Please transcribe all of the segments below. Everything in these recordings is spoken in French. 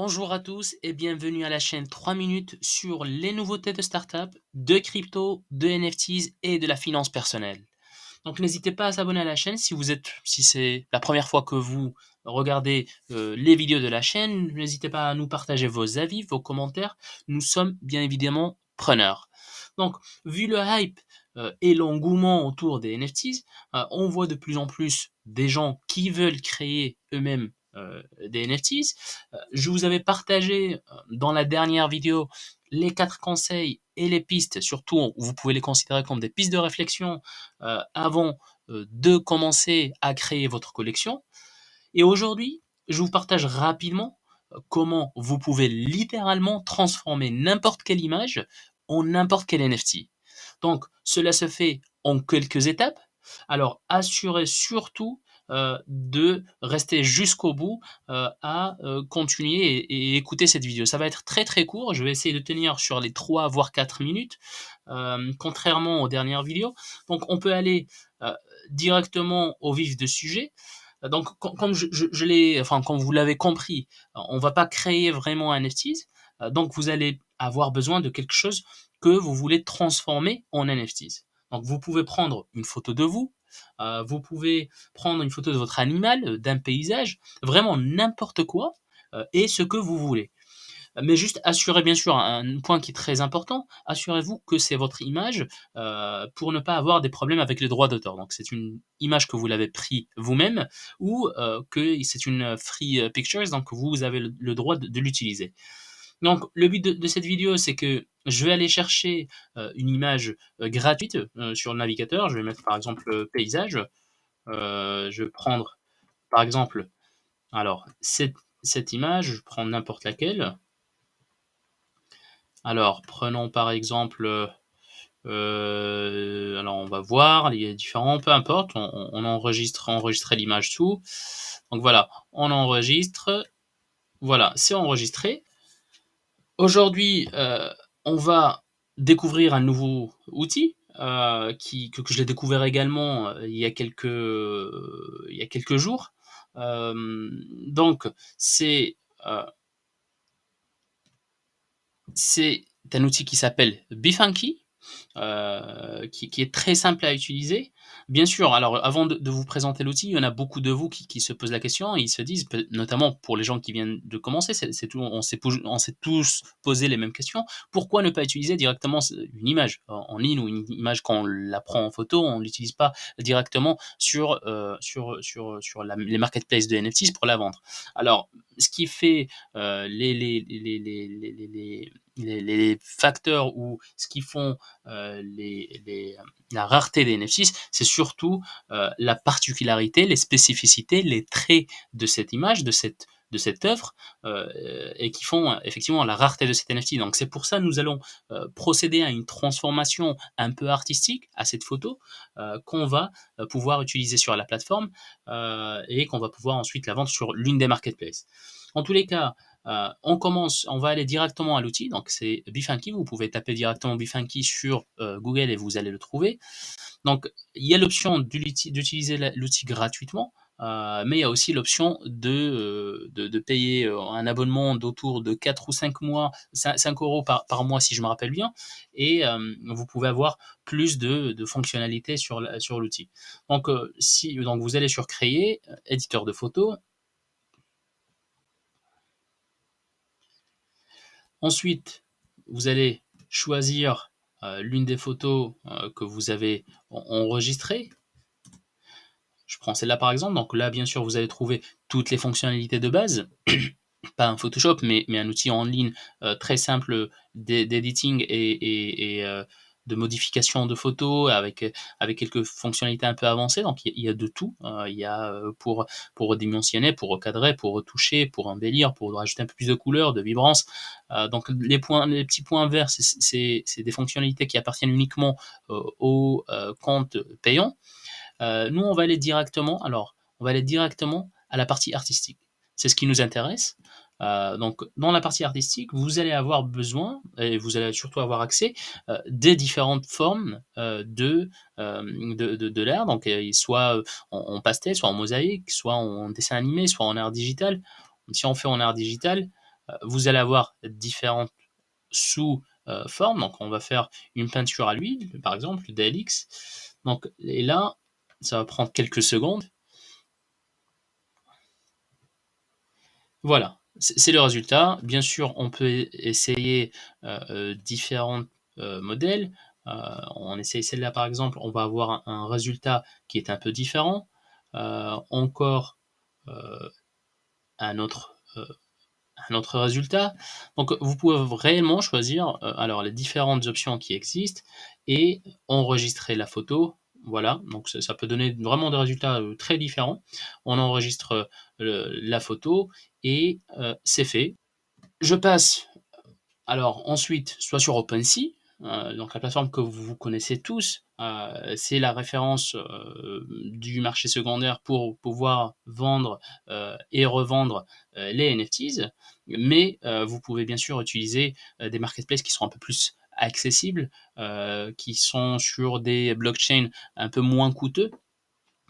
Bonjour à tous et bienvenue à la chaîne 3 minutes sur les nouveautés de startup, de crypto, de NFTs et de la finance personnelle. Donc n'hésitez pas à s'abonner à la chaîne si c'est la première fois que vous regardez les vidéos de la chaîne, n'hésitez pas à nous partager vos avis, vos commentaires. Nous sommes bien évidemment preneurs. Donc vu le hype et l'engouement autour des NFTs, on voit de plus en plus des gens qui veulent créer eux-mêmes des NFTs. Je vous avais partagé dans la dernière vidéo les 4 conseils et les pistes, surtout vous pouvez les considérer comme des pistes de réflexion avant de commencer à créer votre collection. Et aujourd'hui, je vous partage rapidement comment vous pouvez littéralement transformer n'importe quelle image en n'importe quel NFT. Donc, cela se fait en quelques étapes. Alors, assurez surtout de rester jusqu'au bout à continuer et écouter cette vidéo. Ça va être très très court. Je vais essayer de tenir sur les 3 voire 4 minutes, contrairement aux dernières vidéos. Donc, on peut aller euh, directement au vif du sujet. Donc, comme je l'ai, enfin, comme vous l'avez compris, on va pas créer vraiment un NFTs. Donc, vous allez avoir besoin de quelque chose que vous voulez transformer en NFTs. Donc, vous pouvez prendre une photo de vous, vous pouvez prendre une photo de votre animal, d'un paysage, vraiment n'importe quoi, et ce que vous voulez. Mais juste assurez bien sûr un point qui est très important, assurez-vous que c'est votre image pour ne pas avoir des problèmes avec les droits d'auteur. Donc c'est une image que vous l'avez pris vous-même ou que c'est une free pictures, donc vous avez le droit de l'utiliser. Donc le but de cette vidéo, c'est que je vais aller chercher une image gratuite sur le navigateur. Je vais mettre par exemple paysage. Je vais prendre par exemple alors cette image, je prends n'importe laquelle. Alors, prenons par exemple, alors on va voir, il y a différents, peu importe, on enregistre, enregistrer l'image sous. Donc voilà, on enregistre, voilà, c'est enregistré. Aujourd'hui, on va découvrir un nouveau outil que je l'ai découvert également il y a quelques jours. Donc, euh, c'est un outil qui s'appelle Bifunky. Qui est très simple à utiliser. Bien sûr, alors avant de vous présenter l'outil, il y en a beaucoup de vous qui se posent la question et ils se disent, notamment pour les gens qui viennent de commencer, tout, on s'est tous posé les mêmes questions. Pourquoi ne pas utiliser directement une image en ligne ou une image quand on la prend en photo, on l'utilise pas directement sur les marketplaces de NFTs pour la vendre. Alors, ce qui fait les facteurs ou ce qui font la rareté des NFTs, c'est surtout la particularité, les spécificités, les traits de cette image, de cette œuvre, et qui font effectivement la rareté de cet NFT. Donc c'est pour ça que nous allons procéder à une transformation un peu artistique à cette photo qu'on va pouvoir utiliser sur la plateforme et qu'on va pouvoir ensuite la vendre sur l'une des marketplaces. En tous les cas, on va aller directement à l'outil, donc c'est Bifunky, vous pouvez taper directement Bifunky sur Google et vous allez le trouver. Donc il y a l'option d'utiliser l'outil gratuitement, mais il y a aussi l'option de payer un abonnement d'autour de 4 ou 5 mois, 5 euros par mois si je me rappelle bien, et vous pouvez avoir plus de fonctionnalités sur l'outil. Donc, donc vous allez sur Créer, éditeur de photos. Ensuite, vous allez choisir l'une des photos que vous avez enregistrées. Je prends celle-là par exemple. Donc là, bien sûr, vous allez trouver toutes les fonctionnalités de base. Pas un Photoshop, mais un outil en ligne très simple d'editing et de modification de photos avec quelques fonctionnalités un peu avancées. Donc il y a de tout. Il y a pour redimensionner, pour recadrer, pour retoucher, pour embellir, pour rajouter un peu plus de couleur, de vibrance. Donc les petits points verts, c'est des fonctionnalités qui appartiennent uniquement aux comptes payants. Nous, on va aller directement, alors, on va aller directement à la partie artistique. C'est ce qui nous intéresse. Donc, dans la partie artistique, vous allez avoir besoin, et vous allez surtout avoir accès, des différentes formes de l'art, donc soit en pastel, soit en mosaïque, soit en dessin animé, soit en art digital. Si on fait en art digital, vous allez avoir différentes sous formes. Donc, on va faire une peinture à l'huile, par exemple, DLX. Donc, et là, ça va prendre quelques secondes. Voilà, c'est le résultat. Bien sûr, on peut essayer différents modèles. On essaye celle-là, par exemple, on va avoir un résultat qui est un peu différent. Encore euh, un autre un autre résultat. Donc, vous pouvez réellement choisir alors les différentes options qui existent et enregistrer la photo. Voilà, donc ça peut donner vraiment des résultats très différents. On enregistre la photo et c'est fait. Je passe alors ensuite, soit sur OpenSea, donc la plateforme que vous connaissez tous, c'est la référence du marché secondaire pour pouvoir vendre et revendre les NFTs. Mais vous pouvez bien sûr utiliser des marketplaces qui sont un peu plus accessibles, qui sont sur des blockchains un peu moins coûteux.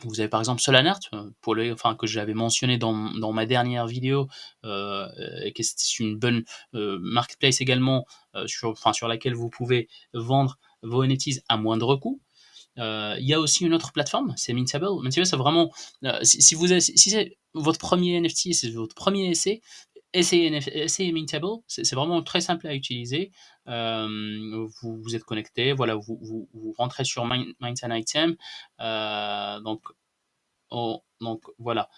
Vous avez par exemple Solanart, que j'avais mentionné dans ma dernière vidéo, que c'est une bonne marketplace également sur laquelle vous pouvez vendre vos NFTs à moindre coût. Il y a aussi une autre plateforme, c'est Mintable. Mintable, c'est vraiment, si c'est votre premier NFT, c'est votre premier essai, essayez Mintable. C'est vraiment très simple à utiliser. Vous êtes connecté, voilà, vous rentrez sur Mint an Item. Donc, donc voilà,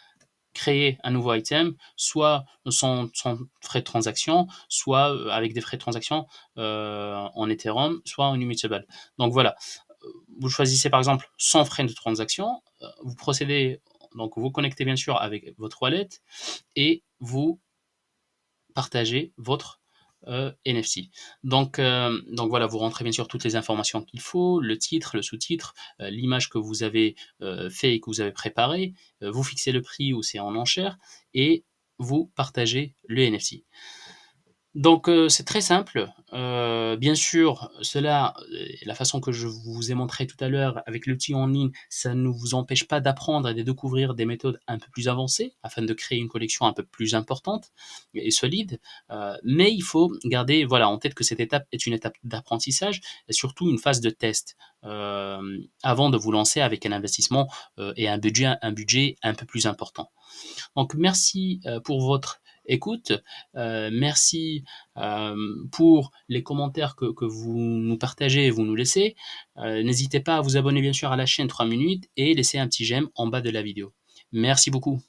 créer un nouveau item, soit sans frais de transaction, soit avec des frais de transaction en Ethereum, soit en Immutable. Donc voilà, vous choisissez par exemple sans frais de transaction, vous procédez, donc vous connectez bien sûr avec votre wallet et vous partagez votre NFC. Donc voilà, vous rentrez bien sûr toutes les informations qu'il faut, le titre, le sous-titre, l'image que vous avez fait et que vous avez préparé, vous fixez le prix ou c'est en enchère et vous partagez le NFC. Donc c'est très simple. Bien sûr, cela, la façon que je vous ai montré tout à l'heure avec l'outil en ligne, ça ne vous empêche pas d'apprendre et de découvrir des méthodes un peu plus avancées afin de créer une collection un peu plus importante et solide. Mais il faut garder voilà, en tête que cette étape est une étape d'apprentissage et surtout une phase de test avant de vous lancer avec un investissement et un budget un peu plus important. Donc merci pour votre écoute. Merci pour les commentaires que vous nous partagez et vous nous laissez. N'hésitez pas à vous abonner bien sûr à la chaîne 3 minutes et laisser un petit j'aime en bas de la vidéo. Merci beaucoup.